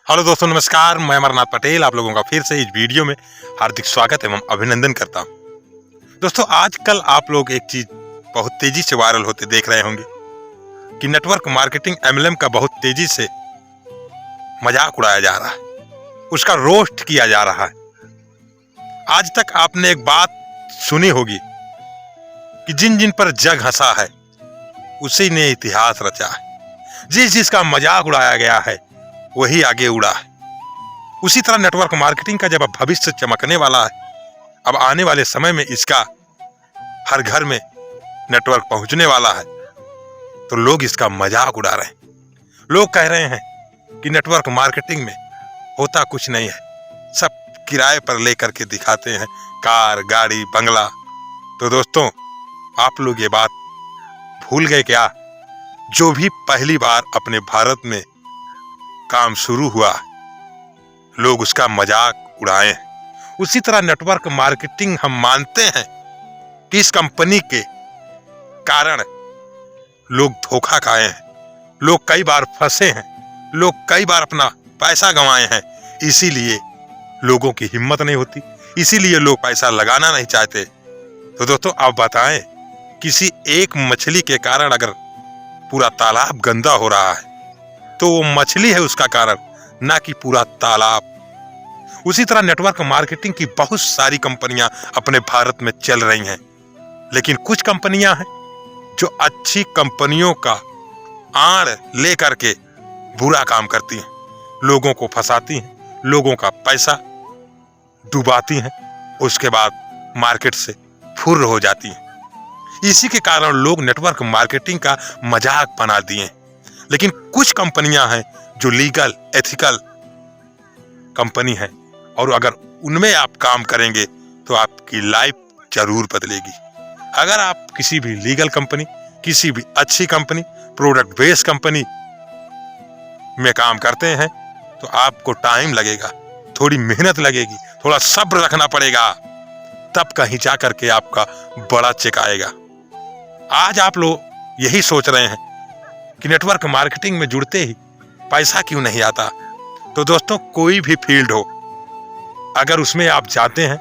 Hello दोस्तों, नमस्कार। मैं अमरनाथ पटेल आप लोगों का फिर से इस वीडियो में हार्दिक स्वागत एवं अभिनंदन करता हूं। दोस्तों, आजकल आप लोग एक चीज बहुत तेजी से वायरल होते देख रहे होंगे कि नेटवर्क मार्केटिंग एमएलएम का बहुत तेजी से मजाक उड़ाया जा रहा है, उसका रोस्ट किया जा रहा है। आज तक आपने एक बात सुनी होगी कि जिन जिन पर जग हंसा है उसी ने इतिहास रचा है। जिस जिसका मजाक उड़ाया गया है वही आगे उड़ा है। उसी तरह नेटवर्क मार्केटिंग का जब अब भविष्य चमकने वाला है, अब आने वाले समय में इसका हर घर में नेटवर्क पहुंचने वाला है, तो लोग इसका मजाक उड़ा रहे हैं। लोग कह रहे हैं कि नेटवर्क मार्केटिंग में होता कुछ नहीं है, सब किराए पर लेकर के दिखाते हैं, कार, गाड़ी, बंगला। तो दोस्तों, आप लोग ये बात भूल गए क्या? जो भी पहली बार अपने भारत में काम शुरू हुआ, लोग उसका मजाक उड़ाए। उसी तरह नेटवर्क मार्केटिंग हम मानते हैं कि इस कंपनी के कारण लोग धोखा खाए हैं, लोग कई बार फंसे हैं, लोग कई बार अपना पैसा गंवाए हैं। इसीलिए लोगों की हिम्मत नहीं होती, इसीलिए लोग पैसा लगाना नहीं चाहते। तो दोस्तों, आप बताएं, किसी एक मछली के कारण अगर पूरा तालाब गंदा हो रहा है तो वो मछली है उसका कारण, ना कि पूरा तालाब। उसी तरह नेटवर्क मार्केटिंग की बहुत सारी कंपनियां अपने भारत में चल रही हैं, लेकिन कुछ कंपनियां हैं जो अच्छी कंपनियों का आड़ लेकर के बुरा काम करती हैं, लोगों को फंसाती हैं, लोगों का पैसा डुबाती हैं, उसके बाद मार्केट से फुर्र हो जाती हैं। इसी के कारण लोग नेटवर्क मार्केटिंग का मजाक बना दिए। लेकिन कुछ कंपनियां हैं जो लीगल, एथिकल कंपनी है, और अगर उनमें आप काम करेंगे तो आपकी लाइफ जरूर बदलेगी। अगर आप किसी भी लीगल कंपनी, किसी भी अच्छी कंपनी, प्रोडक्ट बेस्ड कंपनी में काम करते हैं तो आपको टाइम लगेगा, थोड़ी मेहनत लगेगी, थोड़ा सब्र रखना पड़ेगा, तब कहीं जा करके आपका बड़ा चेक आएगा। आज आप लोग यही सोच रहे हैं कि नेटवर्क मार्केटिंग में जुड़ते ही पैसा क्यों नहीं आता। तो दोस्तों, कोई भी फील्ड हो, अगर उसमें आप जाते हैं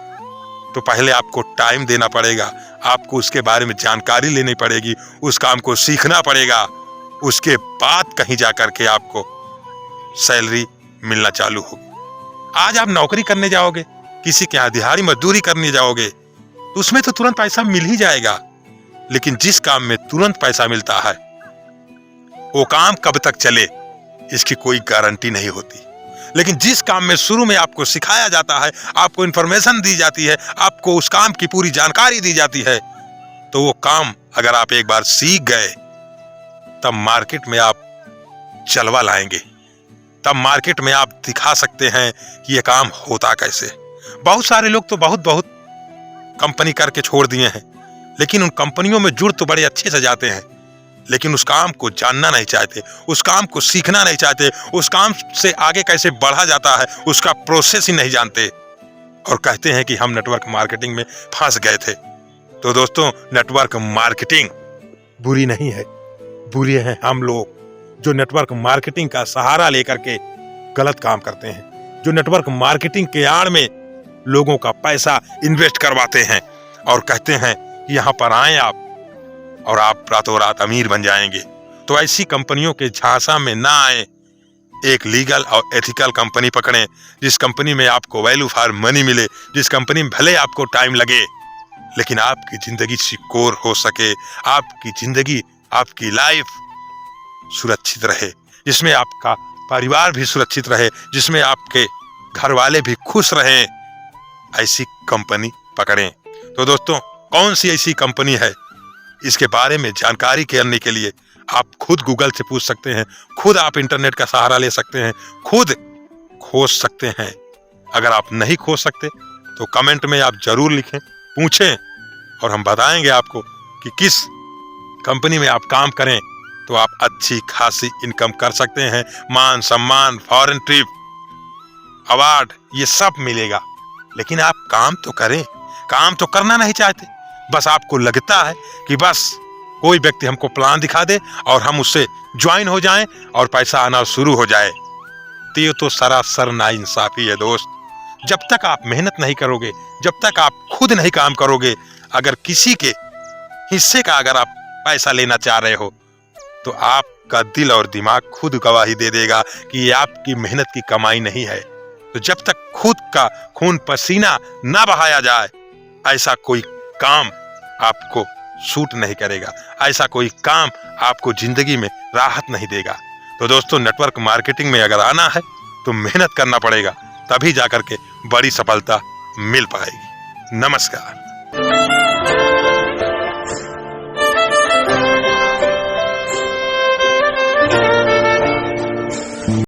तो पहले आपको टाइम देना पड़ेगा, आपको उसके बारे में जानकारी लेनी पड़ेगी, उस काम को सीखना पड़ेगा, उसके बाद कहीं जा करके आपको सैलरी मिलना चालू होगी। आज आप नौकरी करने जाओगे, किसी के यहाँ दिहाड़ी मजदूरी करने जाओगे तो उसमें तो तुरंत पैसा मिल ही जाएगा, लेकिन जिस काम में तुरंत पैसा मिलता है वो काम कब तक चले इसकी कोई गारंटी नहीं होती। लेकिन जिस काम में शुरू में आपको सिखाया जाता है, आपको इंफॉर्मेशन दी जाती है, आपको उस काम की पूरी जानकारी दी जाती है, तो वो काम अगर आप एक बार सीख गए तब मार्केट में आप जलवा लाएंगे, तब मार्केट में आप दिखा सकते हैं कि ये काम होता कैसे। बहुत सारे लोग तो बहुत कंपनी करके छोड़ दिए हैं, लेकिन उन कंपनियों में जुड़ तो बड़े अच्छे से जाते हैं, लेकिन उस काम को जानना नहीं चाहते, उस काम को सीखना नहीं चाहते, उस काम से आगे कैसे बढ़ा जाता है उसका प्रोसेस ही नहीं जानते, और कहते हैं कि हम नेटवर्क मार्केटिंग में फंस गए थे। तो दोस्तों, नेटवर्क मार्केटिंग बुरी नहीं है, बुरी है हम लोग जो नेटवर्क मार्केटिंग का सहारा लेकर के गलत काम करते हैं, जो नेटवर्क मार्केटिंग के आड़ में लोगों का पैसा इन्वेस्ट करवाते हैं और कहते हैं कि यहाँ पर आए आप और आप रातों रात अमीर बन जाएंगे। तो ऐसी कंपनियों के झांसा में ना आए, एक लीगल और एथिकल कंपनी पकड़ें, जिस कंपनी में आपको वैल्यू फॉर मनी मिले, जिस कंपनी में भले आपको टाइम लगे लेकिन आपकी जिंदगी सिक्योर हो सके, आपकी जिंदगी, आपकी लाइफ सुरक्षित रहे, जिसमें आपका परिवार भी सुरक्षित रहे, जिसमें आपके घर वाले भी खुश रहें, ऐसी कंपनी पकड़ें। तो दोस्तों, कौन सी ऐसी कंपनी है, इसके बारे में जानकारी करने के लिए आप खुद गूगल से पूछ सकते हैं, खुद आप इंटरनेट का सहारा ले सकते हैं, खुद खोज सकते हैं। अगर आप नहीं खोज सकते तो कमेंट में आप जरूर लिखें, पूछें, और हम बताएंगे आपको कि किस कंपनी में आप काम करें तो आप अच्छी खासी इनकम कर सकते हैं, मान सम्मान, फॉरेन ट्रिप, अवार्ड, ये सब मिलेगा। लेकिन आप काम तो करें, काम तो करना नहीं चाहते, बस आपको लगता है कि बस कोई व्यक्ति हमको प्लान दिखा दे और हम उससे ज्वाइन हो जाएं और पैसा आना शुरू हो जाए। तो ये तो सरासर नाइंसाफी है दोस्त। जब तक आप मेहनत नहीं करोगे, जब तक आप खुद नहीं काम करोगे, अगर किसी के हिस्से का अगर आप पैसा लेना चाह रहे हो तो आपका दिल और दिमाग खुद गवाही दे देगा कि ये आपकी मेहनत की कमाई नहीं है। तो जब तक खुद का खून पसीना ना बहाया जाए, ऐसा कोई काम आपको सूट नहीं करेगा, ऐसा कोई काम आपको जिंदगी में राहत नहीं देगा। तो दोस्तों, नेटवर्क मार्केटिंग में अगर आना है तो मेहनत करना पड़ेगा, तभी जाकर के बड़ी सफलता मिल पाएगी। नमस्कार।